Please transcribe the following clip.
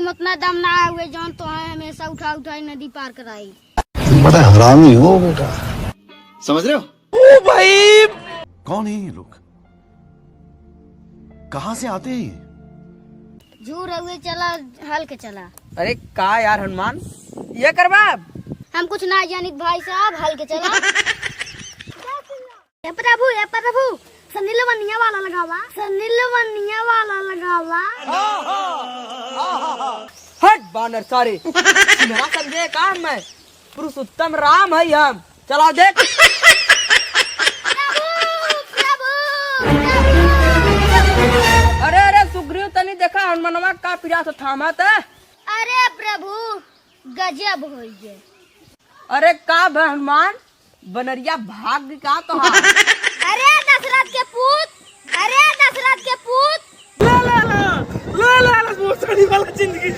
तुम उतना दम ना हुए जौन तो है हमेशा उठा उठाई नदी पार कराई। बड़ा हरामी हो बेटा। समझ रहे हो? ओ भाई, कौन है ये लोग? कहां से आते हैं ये? झूर हुए चला हल के चला। अरे का यार हनुमान ये कर बाप। हम कुछ ना जानित भाई साहब, हल के चला। ए प्रभु सनीलवनिया वाला लगावा, सनीलवनिया वाला लगावा। हट बानर सारे, मेरा समझे काम मैं पुरुषोत्तम राम है हम। चला देख। अरे अरे सुग्रीव तनी देखा हनुमानवा का पीड़ा से थामा था। अरे प्रभु गजब होइए। अरे का भाई हनुमान बनरिया भाग का तो हाँ। अरे दशरथ के पूत, अरे दशरथ के पूत। ला ला ला ला ला ला वाला जिंदगी